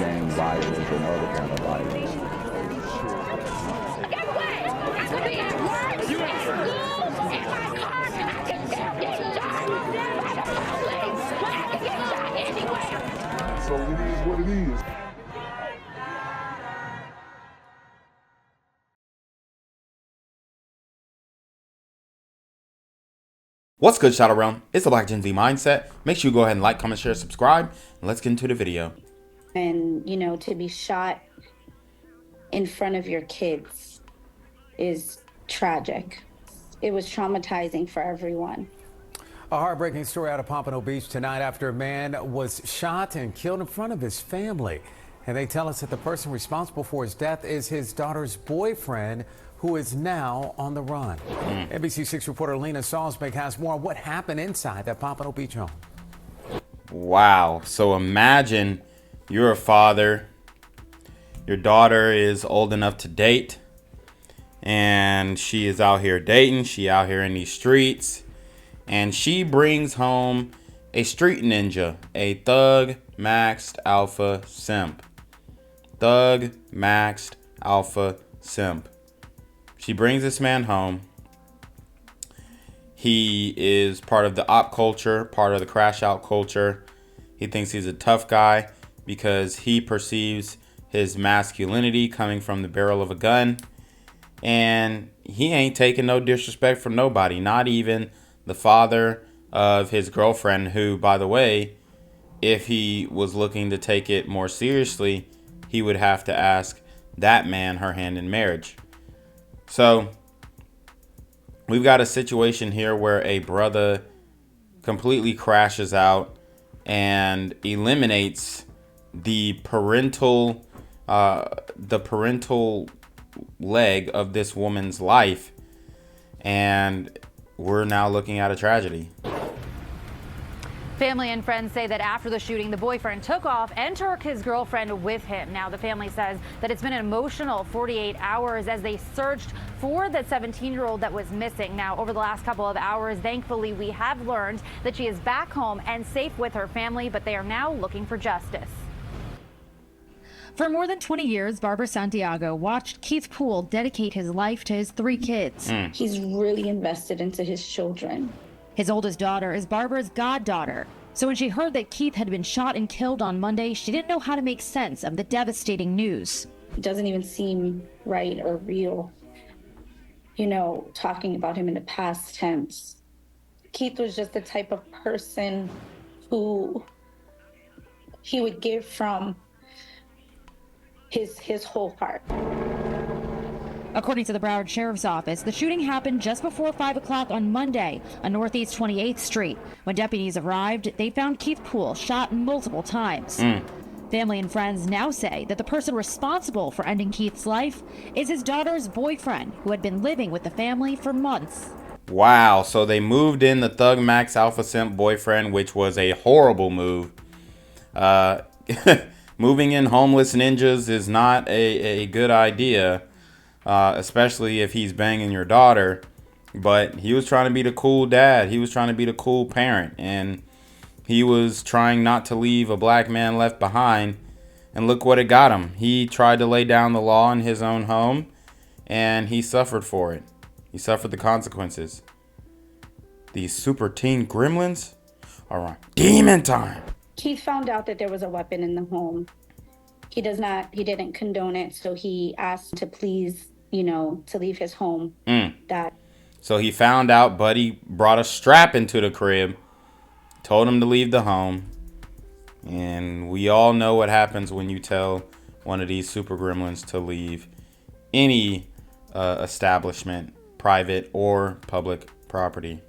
gang violence and other kind of violence. Get away! I could be at work, at school, in my car, and I can still get shot by the police. But I can get shot anywhere. So it is what it is. What's good, Shadow Realm? It's the Black Gen Z Mindset. Make sure you go ahead and like, comment, share, subscribe, and let's get into the video. And, you know, to be shot in front of your kids is tragic. It was traumatizing for everyone. A heartbreaking story out of Pompano Beach tonight after a man was shot and killed in front of his family. And they tell us that the person responsible for his death is his daughter's boyfriend, who is now on the run. NBC6 reporter Lena Salzbeck has more on what happened inside that Pompano Beach home. Wow. So imagine you're a father. Your daughter is old enough to date. And she is out here dating. She out here in these streets. And she brings home a street ninja. A thug maxed alpha simp. Thug maxed alpha simp. She brings this man home. He is part of the op culture, part of the crash out culture. He thinks he's a tough guy because he perceives his masculinity coming from the barrel of a gun. And he ain't taking no disrespect from nobody, not even the father of his girlfriend, who, by the way, if he was looking to take it more seriously, he would have to ask that man her hand in marriage. So we've got a situation here where a brother completely crashes out and eliminates the parental leg of this woman's life, and we're now looking at a tragedy. Family and friends say that after the shooting, the boyfriend took off and took his girlfriend with him. Now, the family says that it's been an emotional 48 hours as they searched for the 17-year-old that was missing. Now, over the last couple of hours, thankfully, we have learned that she is back home and safe with her family, but they are now looking for justice. For more than 20 years, Barbara Santiago watched Keith Poole dedicate his life to his 3 kids. He's really invested into his children. His oldest daughter is Barbara's goddaughter. So when she heard that Keith had been shot and killed on Monday, she didn't know how to make sense of the devastating news. It doesn't even seem right or real, you know, talking about him in the past tense. Keith was just the type of person who he would give from his whole heart. According to the Broward Sheriff's Office, the shooting happened just before 5 o'clock on Monday on Northeast 28th Street. When deputies arrived, they found Keith Poole shot multiple times. Family and friends now say that the person responsible for ending Keith's life is his daughter's boyfriend, who had been living with the family for months. Wow, so they moved in the Thug Max Alpha Simp boyfriend, which was a horrible move. Moving in homeless ninjas is not a good idea. Especially if he's banging your daughter. But he was trying to be the cool dad. He was trying to be the cool parent. And he was trying not to leave a black man left behind. And look what it got him. He tried to lay down the law in his own home. And he suffered for it. He suffered the consequences. These super teen gremlins are on demon time. Keith found out that there was a weapon in the home. He didn't condone it, so he asked to please, you know, to leave his home. So he found out Buddy brought a strap into the crib, told him to leave the home. And we all know what happens when you tell one of these super gremlins to leave any establishment, private or public property.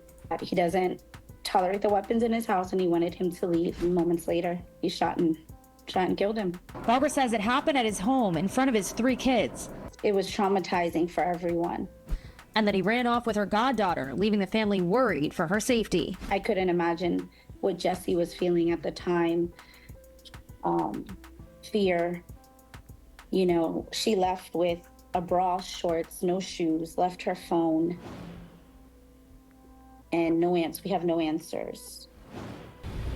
He doesn't tolerate the weapons in his house, and he wanted him to leave. And moments later, he shot and killed him. Barbara says it happened at his home in front of his 3 kids. It was traumatizing for everyone. And that he ran off with her goddaughter, leaving the family worried for her safety. I couldn't imagine what Jessie was feeling at the time. Fear. You know, she left with a bra, shorts, no shoes, left her phone, and no answer. We have no answers.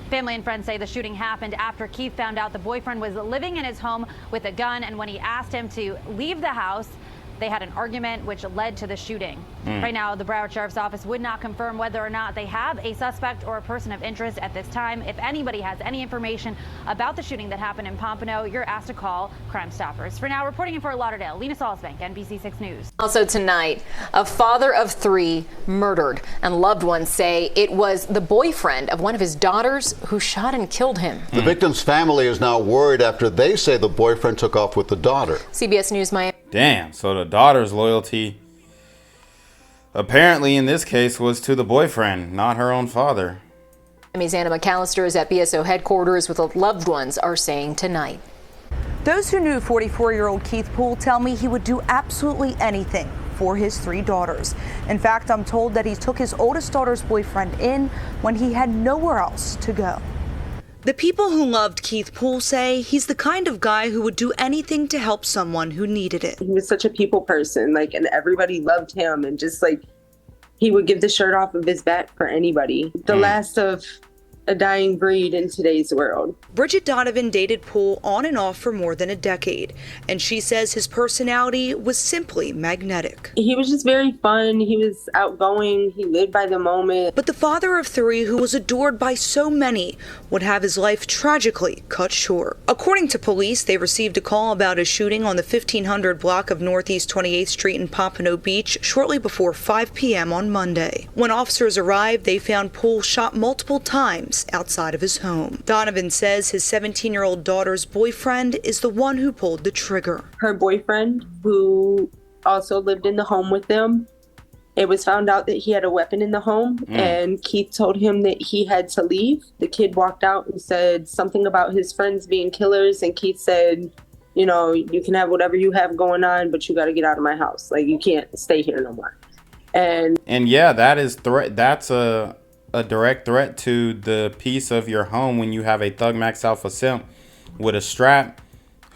Family and friends say the shooting happened after Keith found out the boyfriend was living in his home with a gun, and when he asked him to leave the house, they had an argument which led to the shooting. Right now, the Broward Sheriff's Office would not confirm whether or not they have a suspect or a person of interest at this time. If anybody has any information about the shooting that happened in Pompano, you're asked to call Crime Stoppers. For now, reporting in Fort Lauderdale, Lena Salzbank, NBC 6 News. Also tonight, a father of 3 murdered, and loved ones say it was the boyfriend of one of his daughters who shot and killed him. The victim's family is now worried after they say the boyfriend took off with the daughter. CBS News Miami. Damn, so the daughter's loyalty apparently in this case was to the boyfriend, not her own father. Miami's Anna McAllister is at BSO headquarters with what loved ones are saying tonight. Those who knew 44-year-old Keith Poole tell me he would do absolutely anything for his 3 daughters. In fact, I'm told that he took his oldest daughter's boyfriend in when he had nowhere else to go. The people who loved Keith Poole say he's the kind of guy who would do anything to help someone who needed it. He was such a people person, and everybody loved him, and just he would give the shirt off of his back for anybody. The last of a dying breed in today's world. Bridget Donovan dated Poole on and off for more than a decade, and she says his personality was simply magnetic. He was just very fun. He was outgoing. He lived by the moment. But the father of 3, who was adored by so many, would have his life tragically cut short. According to police, they received a call about a shooting on the 1500 block of Northeast 28th Street in Pompano Beach shortly before 5 p.m. on Monday. When officers arrived, they found Poole shot multiple times outside of his home. Donovan says his 17-year-old daughter's boyfriend is the one who pulled the trigger. Her boyfriend, who also lived in the home with them, it was found out that he had a weapon in the home, and Keith told him that he had to leave. The kid walked out and said something about his friends being killers, and Keith said, you can have whatever you have going on, but you got to get out of my house. You can't stay here no more. And yeah, that is that's a direct threat to the peace of your home when you have a Thug Max Alpha simp with a strap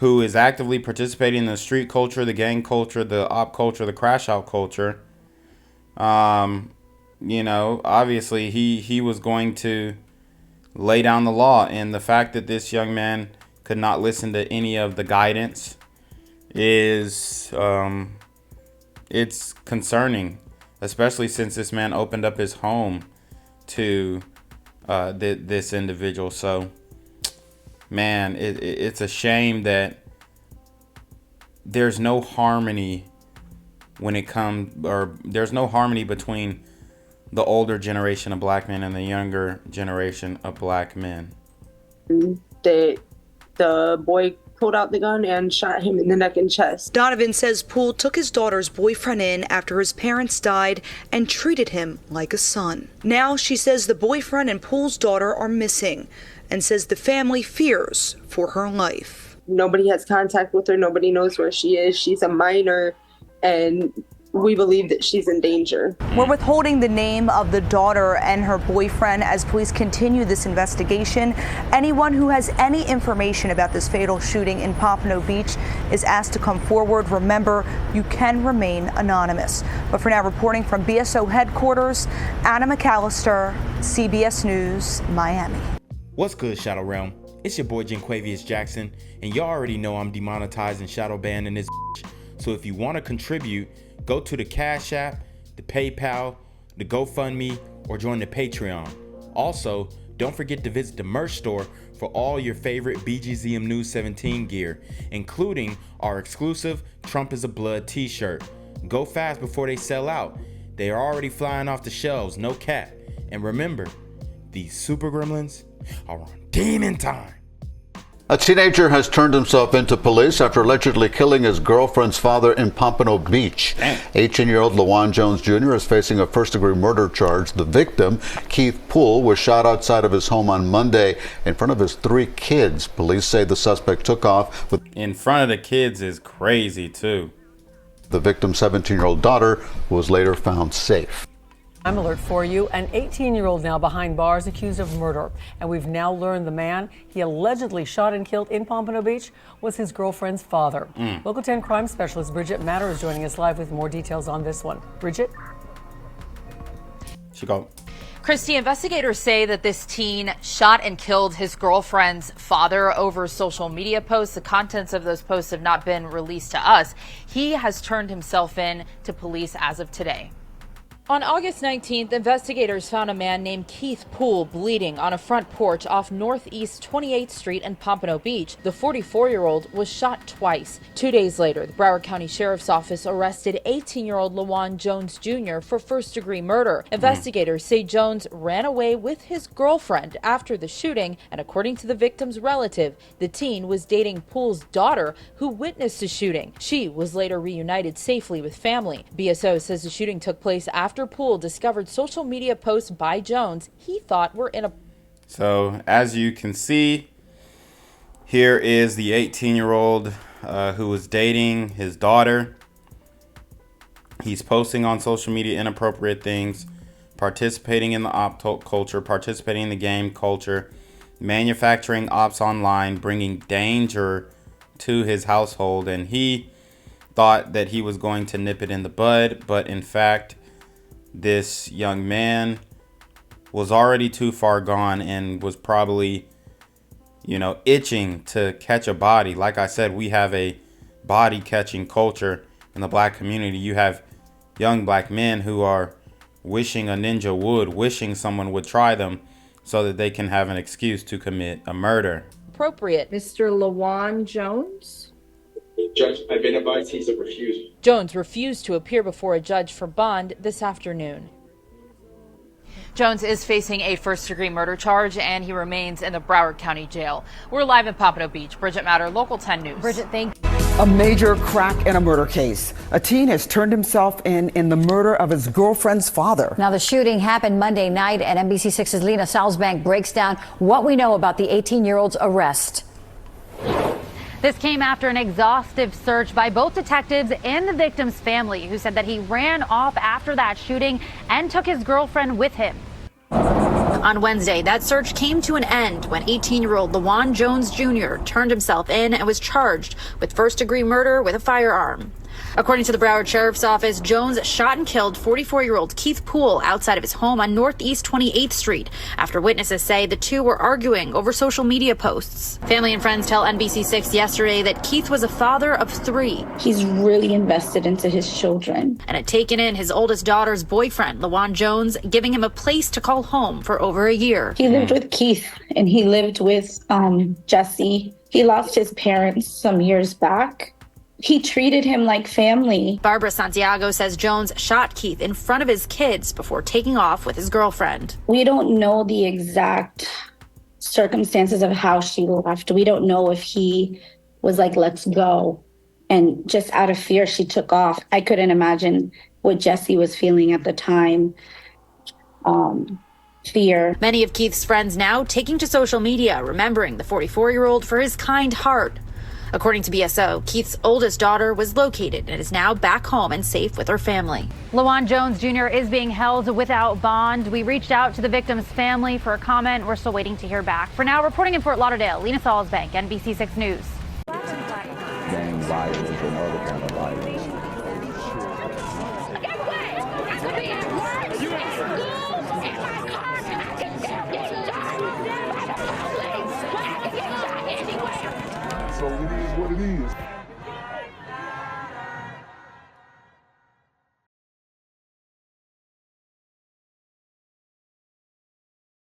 who is actively participating in the street culture, the gang culture, the op culture, the crash out culture. Obviously he was going to lay down the law, and the fact that this young man could not listen to any of the guidance is it's concerning, especially since this man opened up his home to this individual. So, man, it's a shame that there's no harmony there's no harmony between the older generation of black men and the younger generation of black men. The boy pulled out the gun and shot him in the neck and chest. Donovan says Poole took his daughter's boyfriend in after his parents died and treated him like a son. Now she says the boyfriend and Poole's daughter are missing, and says the family fears for her life. Nobody has contact with her. Nobody knows where she is. She's a minor, and we believe that she's in danger. We're withholding the name of the daughter and her boyfriend as police continue this investigation. Anyone who has any information about this fatal shooting in Pompano Beach is asked to come forward. Remember, you can remain anonymous. But for now, reporting from BSO headquarters, Anna McAllister, CBS News, Miami. What's good, Shadow Realm? It's your boy Janquavius Jackson, and y'all already know I'm demonetized and shadow banned in this bitch. So if you want to contribute, go to the Cash App, the PayPal, the GoFundMe, or join the Patreon. Also, don't forget to visit the merch store for all your favorite BGZM News 17 gear, including our exclusive Trump is a Blood t-shirt. Go fast before they sell out. They are already flying off the shelves, no cap. And remember, these super gremlins are on demon time. A teenager has turned himself into police after allegedly killing his girlfriend's father in Pompano Beach. 18-year-old Lawan Jones Jr. is facing a first-degree murder charge. The victim, Keith Poole, was shot outside of his home on Monday in front of his 3 kids. Police say the suspect took off with... In front of the kids is crazy, too. The victim's 17-year-old daughter, who was later found safe. I'm alert for you. An 18-year-old now behind bars accused of murder. And we've now learned the man he allegedly shot and killed in Pompano Beach was his girlfriend's father. Local 10 crime specialist Bridget Matter is joining us live with more details on this one. Bridget? She go. Christy, investigators say that this teen shot and killed his girlfriend's father over social media posts. The contents of those posts have not been released to us. He has turned himself in to police as of today. On August 19th, investigators found a man named Keith Poole bleeding on a front porch off Northeast 28th Street in Pompano Beach. The 44-year-old was shot twice. 2 days later, the Broward County Sheriff's Office arrested 18-year-old Lawan Jones Jr. for first-degree murder. Investigators say Jones ran away with his girlfriend after the shooting, and according to the victim's relative, the teen was dating Poole's daughter, who witnessed the shooting. She was later reunited safely with family. BSO says the shooting took place after Poole discovered social media posts by Jones he thought were in a... So, as you can see, here is the 18-year-old who was dating his daughter. He's posting on social media inappropriate things, participating in the op culture, participating in the game culture, manufacturing ops online, bringing danger to his household. And he thought that he was going to nip it in the bud, but in fact, this young man was already too far gone and was probably, itching to catch a body. Like I said, we have a body catching culture in the black community. You have young black men who are wishing a ninja would, wishing someone would try them so that they can have an excuse to commit a murder. Appropriate. Mr. Lawan Jones? Judge, I've been advised he's a refusal. Jones refused to appear before a judge for bond this afternoon. Jones is facing a first-degree murder charge, and he remains in the Broward County Jail. We're live in Pompano Beach. Bridget Matter, Local 10 News. Bridget, thank you. A major crack in a murder case. A teen has turned himself in the murder of his girlfriend's father. Now, the shooting happened Monday night, and NBC6's Lena Salzbank breaks down what we know about the 18-year-old's arrest. This came after an exhaustive search by both detectives and the victim's family, who said that he ran off after that shooting and took his girlfriend with him. On Wednesday, that search came to an end when 18-year-old Lawan Jones Jr. turned himself in and was charged with first-degree murder with a firearm. According to the Broward Sheriff's Office, Jones shot and killed 44-year-old Keith Poole outside of his home on Northeast 28th Street after witnesses say the two were arguing over social media posts. Family and friends tell NBC6 yesterday that Keith was a father of 3. He's really invested into his children. And had taken in his oldest daughter's boyfriend, Lawan Jones, giving him a place to call home for over a year. He lived with Keith and he lived with Jesse. He lost his parents some years back. He treated him like family. Barbara Santiago says Jones shot Keith in front of his kids before taking off with his girlfriend. We don't know the exact circumstances of how she left. We don't know if he was like, let's go. And just out of fear, she took off. I couldn't imagine what Jesse was feeling at the time. Fear. Many of Keith's friends now taking to social media, remembering the 44-year-old for his kind heart. According to BSO, Keith's oldest daughter was located and is now back home and safe with her family. Lawan Jones Jr. is being held without bond. We reached out to the victim's family for a comment. We're still waiting to hear back. For now, reporting in Fort Lauderdale, Lena Salzbank, NBC6 News. Gang violence and other kind of violence. Get away! I could be at work, at school, in my car, and I can still get shot by the police. I can get shot anywhere. So it is what it is.